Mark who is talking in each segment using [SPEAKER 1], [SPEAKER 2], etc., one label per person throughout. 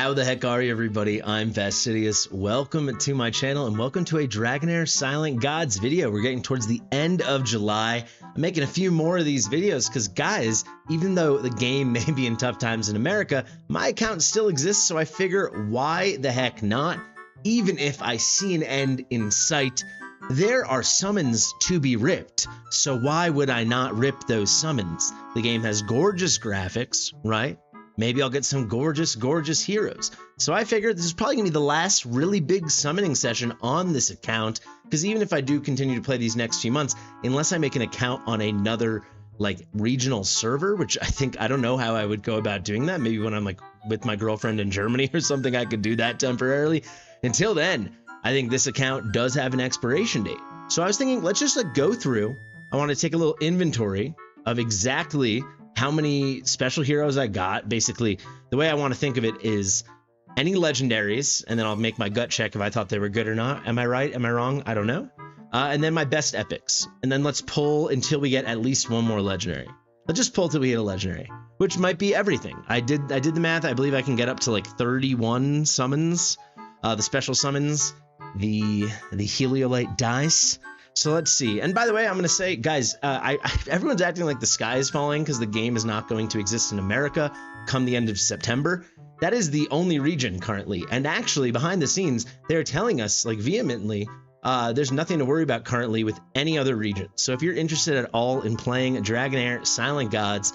[SPEAKER 1] How the heck are you, everybody? I'm Fastidious. Welcome to my channel and welcome to a Dragonheir Silent Gods video. We're getting towards the end of July. I'm making a few more of these videos because, guys, even though the game may be in tough times in America, my account still exists, so I figure why the heck not? Even if I see an end in sight, there are summons to be ripped, so why would I not rip those summons? The game has gorgeous graphics, right? Maybe I'll get some gorgeous heroes. So I figured this is probably gonna be the last really big summoning session on this account, because even if I do continue to play these next few months, unless I make an account on another like regional server, which I don't know how I would go about doing that. Maybe when I'm like with my girlfriend in Germany or something, I could do that temporarily. Until then, I think this account does have an expiration date. So I was thinking, let's just like go through. I want to take a little inventory of exactly how many special heroes I got. Basically, the way I want to think of it is any legendaries, and then I'll make my gut check if I thought they were good or not. Am I right? Am I wrong? I don't know. And then my best epics. And then let's pull until we get at least one more legendary. Let's just pull till we hit a legendary, which might be everything. I did the math. I believe I can get up to like 31 summons, the special summons, the HELIOLITE dice. So let's see. And by the way, I'm going to say, guys, everyone's acting like the sky is falling because the game is not going to exist in America come the end of September. That is the only region currently. And actually, behind the scenes, they're telling us like vehemently, there's nothing to worry about currently with any other region. So if you're interested at all in playing Dragonheir Silent Gods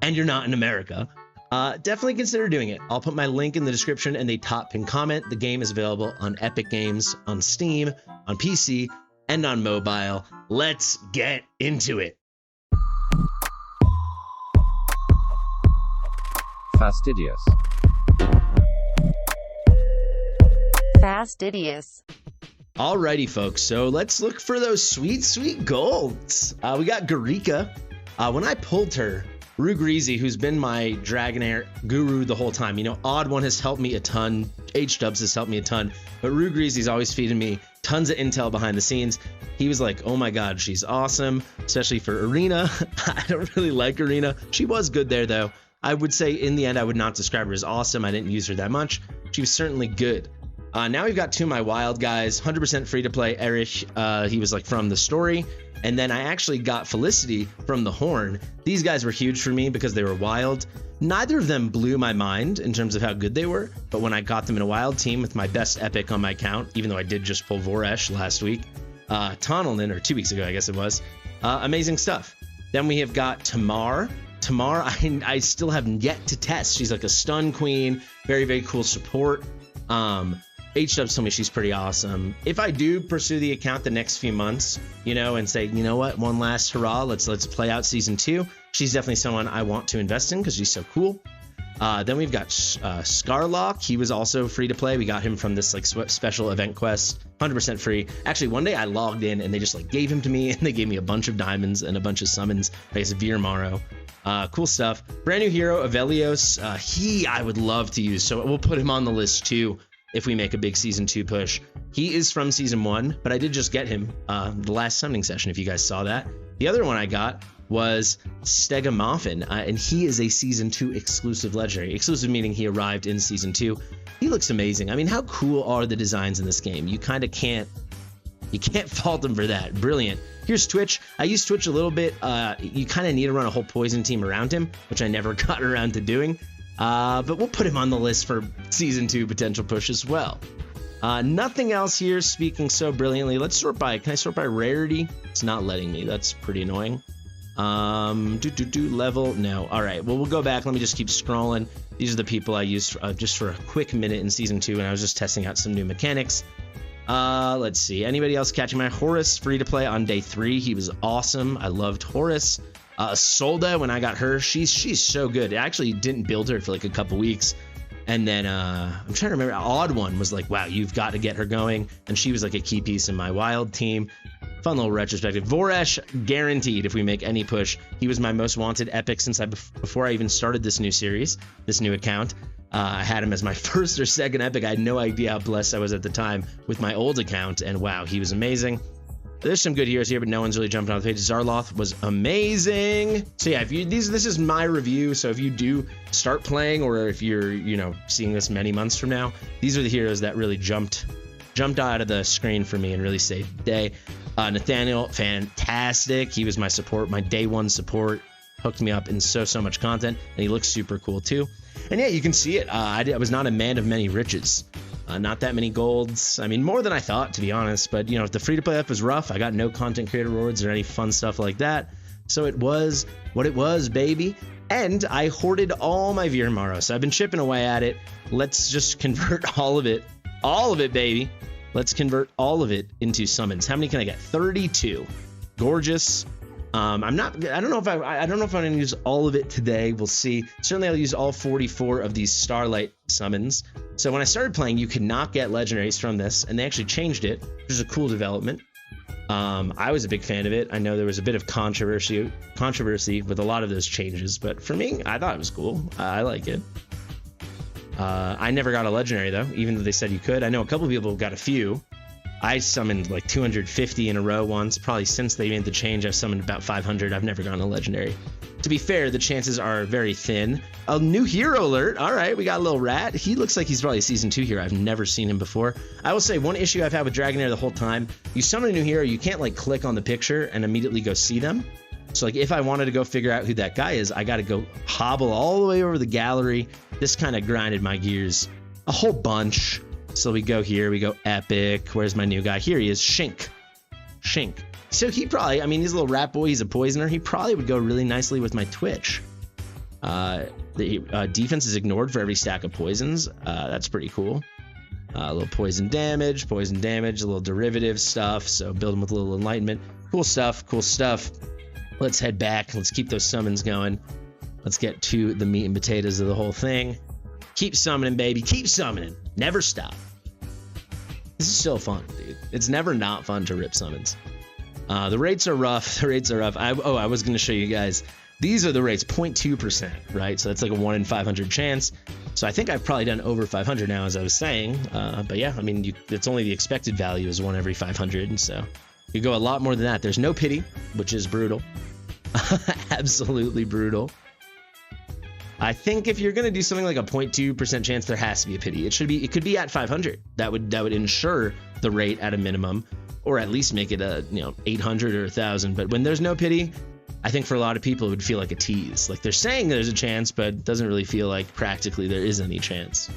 [SPEAKER 1] and you're not in America, definitely consider doing it. I'll put my link in the description and a top pin comment. The game is available on Epic Games, on Steam, on PC, and on mobile. Let's get into it.
[SPEAKER 2] Fastidious.
[SPEAKER 3] Fastidious.
[SPEAKER 1] Alrighty, folks, so let's look for those sweet golds. We got Garika. When I pulled her, Rugreezy, who's been my Dragonheir guru the whole time, you know, Odd One has helped me a ton, H-Dubs has helped me a ton, but Rugreezy's always feeding me tons of intel behind the scenes. He was like, oh my god, she's awesome, especially for Arena. I don't really like Arena. She was good there, though. I would say in the end, I would not describe her as awesome. I didn't use her that much. She was certainly good. Now we've got two of my wild guys, 100% free to play. Erich, he was like from the story. And then I actually got Felicity from the Horn. These guys were huge for me because they were wild. Neither of them blew my mind in terms of how good they were, but when I got them in a wild team with my best epic on my account, even though I did just pull Voresh last week, Tonalin, or 2 weeks ago, I guess it was, amazing stuff. Then we have got Tamar. Tamar, I still have yet to test. She's like a stun queen, very cool support. H-Dubs told me she's pretty awesome. If I do pursue the account the next few months, you know, and say, you know what, one last hurrah, let's play out season 2. She's definitely someone I want to invest in because she's so cool. Then we've got Scarlock. He was also free to play. We got him from this like special event quest, 100% free. Actually, one day I logged in and they just like gave him to me and they gave me a bunch of diamonds and a bunch of summons. I guess Veer Morrow. Cool stuff. Brand new hero, Avelios. I would love to use, so we'll put him on the list too if we make a big season 2 push. He is from season 1, but I did just get him the last summoning session, if you guys saw that. The other one I got was Stegamoffin, and he is a season 2 exclusive legendary. Exclusive meaning he arrived in season 2. He looks amazing. I mean, how cool are the designs in this game? You kind of can't fault him for that. Brilliant. Here's Twitch. I use Twitch a little bit. You kind of need to run a whole poison team around him, which I never got around to doing. But we'll put him on the list for season 2 potential push as well. Nothing else here speaking so brilliantly. Let's sort by, can I sort by rarity? It's not letting me. That's pretty annoying. Level, no. All right, well, we'll go back. Let me just keep scrolling. These are the people I used just for a quick minute in season 2, and I was just testing out some new mechanics. Let's see. Anybody else catching my Horus free to play on day 3? He was awesome. I loved Horus. Solda, when I got her, she's so good. I actually didn't build her for like a couple weeks, and then I'm trying to remember. Odd One was like, wow, you've got to get her going, and she was like a key piece in my wild team. Fun little retrospective. Voresh, guaranteed if we make any push. He was my most wanted epic since before I even started this new series, this new account. I had him as my first or second epic. I had no idea how blessed I was at the time with my old account, and wow, he was amazing. There's some good heroes here, but no one's really jumping off the page. Zarloth was amazing. So yeah, if you this is my review. So if you do start playing, or if you're seeing this many months from now, these are the heroes that really jumped out of the screen for me and really saved the day. Nathaniel, fantastic. He was my support, my day one support. Hooked me up in so much content, and he looks super cool too. And yeah, you can see it. I was not a man of many riches. Not that many golds. I mean, more than I thought, to be honest. But if the free to play life was rough, I got no content creator rewards or any fun stuff like that. So it was what it was, baby. And I hoarded all my Virmaro, so I've been chipping away at it. Let's just convert all of it, baby. Let's convert all of it into summons. How many can I get? 32. Gorgeous. I don't know if I'm going to use all of it today. We'll see. Certainly I'll use all 44 of these Starlight summons. So when I started playing, you could not get legendaries from this, and they actually changed it, which is a cool development. I was a big fan of it. I know there was a bit of controversy with a lot of those changes, but for me, I thought it was cool. I like it. I never got a legendary though, even though they said you could. I know a couple people got a few. I summoned like 250 in a row once. Probably since they made the change, I've summoned about 500. I've never gotten a legendary. To be fair, the chances are very thin. A new hero alert. All right, we got a little rat. He looks like he's probably a season 2 hero. I've never seen him before. I will say one issue I've had with Dragonheir the whole time, you summon a new hero, you can't like click on the picture and immediately go see them. So like if I wanted to go figure out who that guy is, I got to go hobble all the way over the gallery. This kind of grinded my gears a whole bunch. So we go here, we go epic. Where's my new guy? Here he is, Shink. So he probably, I mean, he's a little rat boy, he's a poisoner. He probably would go really nicely with my Twitch. The defense is ignored for every stack of poisons. That's pretty cool. A little poison damage, a little derivative stuff. So build him with a little enlightenment. Cool stuff. Let's head back. Let's keep those summons going. Let's get to the meat and potatoes of the whole thing. Keep summoning, baby. Keep summoning. Never stop. This is so fun, dude. It's never not fun to rip summons. The rates are rough. I was going to show you guys. These are the rates, 0.2%, right? So that's like a 1 in 500 chance. So I think I've probably done over 500 now, as I was saying. But yeah, I mean, it's only the expected value is 1 every 500. So you go a lot more than that. There's no pity, which is brutal. Absolutely brutal. I think if you're going to do something like a 0.2% chance, there has to be a pity. It could be at 500. That would ensure the rate at a minimum, or at least make it a 800 or 1,000. But when there's no pity, I think for a lot of people it would feel like a tease. Like they're saying there's a chance, but it doesn't really feel like practically there is any chance.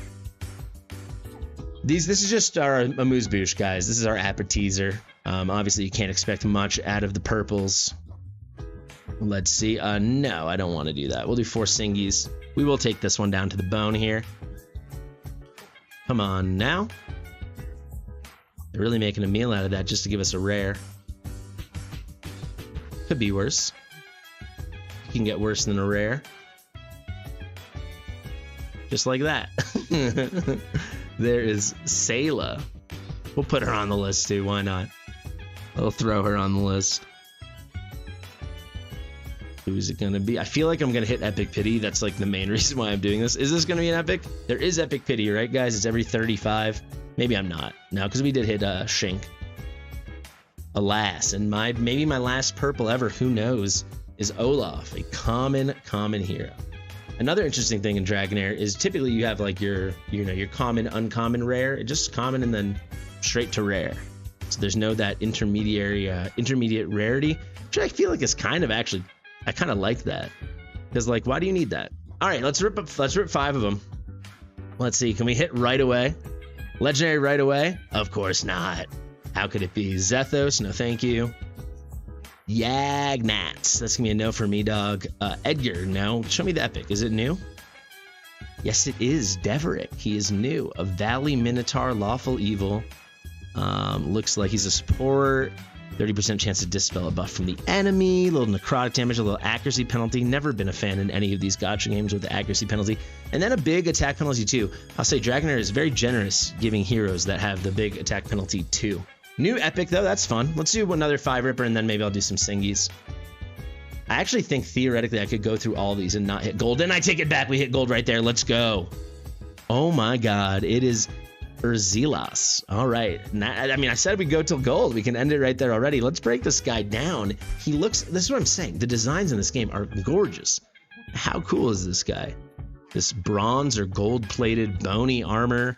[SPEAKER 1] This is just our amuse-bouche, guys. This is our appetizer. Obviously you can't expect much out of the purples. Let's see. No, I don't want to do that. We'll do 4 singies. We will take this one down to the bone here. Come on now. They're really making a meal out of that just to give us a rare. Could be worse. You can get worse than a rare. Just like that. There is Sayla. We'll put her on the list too. Why not? I'll throw her on the list. Who's it gonna be? I feel like I'm gonna hit epic pity. That's like the main reason why I'm doing this. Is this gonna be an epic? There is epic pity, right, guys? It's every 35. Maybe I'm not. No, because we did hit Shink. Alas, and maybe my last purple ever, who knows, is Olaf, a common hero. Another interesting thing in Dragonheir is typically you have like your common, uncommon, rare. It's just common and then straight to rare. So there's no that intermediate rarity, which I feel like is kind of actually. I kind of like that, because like, why do you need that? All right, let's rip 5 of them. Let's see, can we hit right away? Legendary right away? Of course not. How could it be? Zethos, no thank you. Yagnats, that's gonna be a no for me, dog. Edgar, no. Show me the epic. Is it new? Yes, it is. Deverick, he is new. A Valley Minotaur, lawful evil. Looks like he's a support. 30% chance to dispel a buff from the enemy, a little necrotic damage, a little accuracy penalty. Never been a fan in any of these gacha games with the accuracy penalty. And then a big attack penalty too. I'll say Dragonheir is very generous giving heroes that have the big attack penalty too. New epic though, that's fun. Let's do another 5 ripper and then maybe I'll do some singies. I actually think theoretically I could go through all these and not hit gold. And I take it back, we hit gold right there, let's go. Oh my god, it is Urzilas. All right. I mean, I said we'd go till gold. We can end it right there already. Let's break this guy down. He looks, this is what I'm saying. The designs in this game are gorgeous. How cool is this guy? This bronze or gold plated bony armor.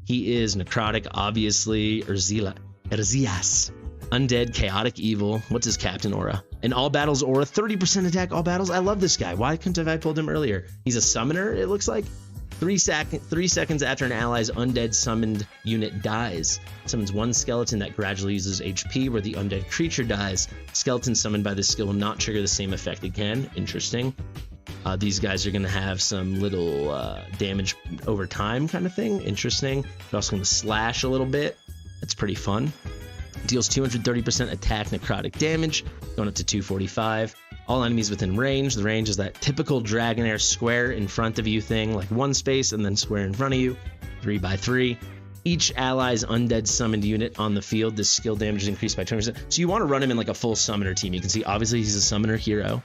[SPEAKER 1] He is necrotic, obviously. Urzias. Undead, chaotic evil. What's his captain aura? In all battles aura, 30% attack all battles. I love this guy. Why couldn't I have pulled him earlier? He's a summoner, it looks like. 3 seconds after an ally's undead summoned unit dies. Summons one skeleton that gradually uses HP where the undead creature dies. Skeleton summoned by this skill will not trigger the same effect again. Interesting. These guys are going to have some little damage over time kind of thing. Interesting. They're also going to slash a little bit. That's pretty fun. Deals 230% attack necrotic damage, going up to 245. All enemies within range. The range is that typical Dragonheir square in front of you thing, like one space and then square in front of you, 3 by 3. Each ally's undead summoned unit on the field, this skill damage is increased by 20%. So you want to run him in like a full summoner team. You can see obviously he's a summoner hero.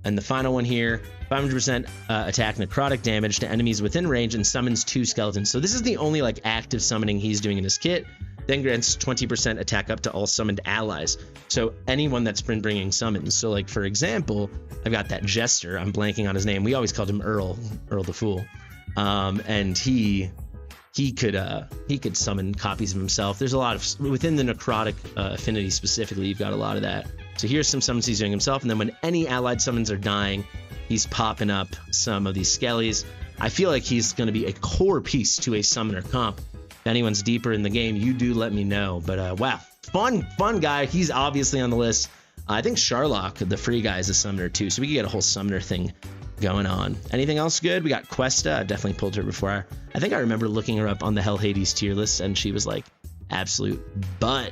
[SPEAKER 1] And the final one here, 500% attack necrotic damage to enemies within range and summons 2 skeletons. So this is the only like active summoning he's doing in his kit. Then grants 20% attack up to all summoned allies. So anyone that's been bringing summons. So like, for example, I've got that Jester. I'm blanking on his name. We always called him Earl the Fool. And he could summon copies of himself. There's a lot of, within the necrotic affinity specifically, you've got a lot of that. So here's some summons he's doing himself. And then when any allied summons are dying, he's popping up some of these skellies. I feel like he's going to be a core piece to a summoner comp. If anyone's deeper in the game, you do let me know. But wow, fun guy. He's obviously on the list. I think Sharlock, the free guy, is a summoner too, so we can get a whole summoner thing going on. Anything else good? We got Questa. I've definitely pulled her before. I think I remember looking her up on the Hell Hades tier list, and she was like absolute butt.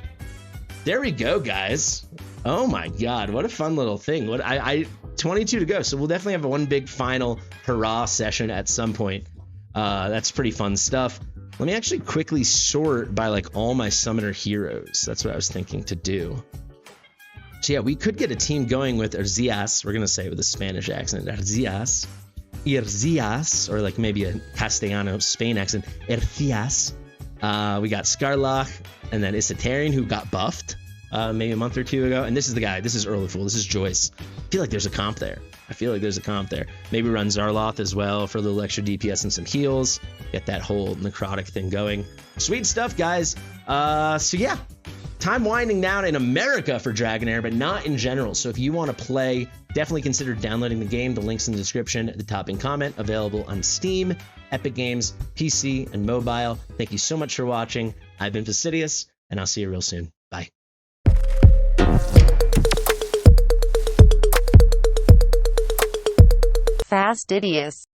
[SPEAKER 1] There we go, guys. Oh my god, what a fun little thing. 22 to go, so we'll definitely have one big final hurrah session at some point. That's pretty fun stuff. Let me actually quickly sort by like all my summoner heroes. That's what I was thinking to do. So yeah, we could get a team going with Urzias. We're gonna say it with a Spanish accent, Urzias, or like maybe a Castellano Spain accent, Urzias. We got Scarlach, and then Isatarian, who got buffed maybe a month or 2 ago. And this is the guy. This is Earl the Fool. This is Joyce. I feel like there's a comp there. Maybe run Zarloth as well for a little extra DPS and some heals. Get that whole necrotic thing going. Sweet stuff, guys. So yeah, time winding down in America for Dragonheir, but not in general. So if you want to play, definitely consider downloading the game. The link's in the description at the top in comment. Available on Steam, Epic Games, PC, and mobile. Thank you so much for watching. I've been Fastidious, and I'll see you real soon. Bye.
[SPEAKER 2] Fastidious.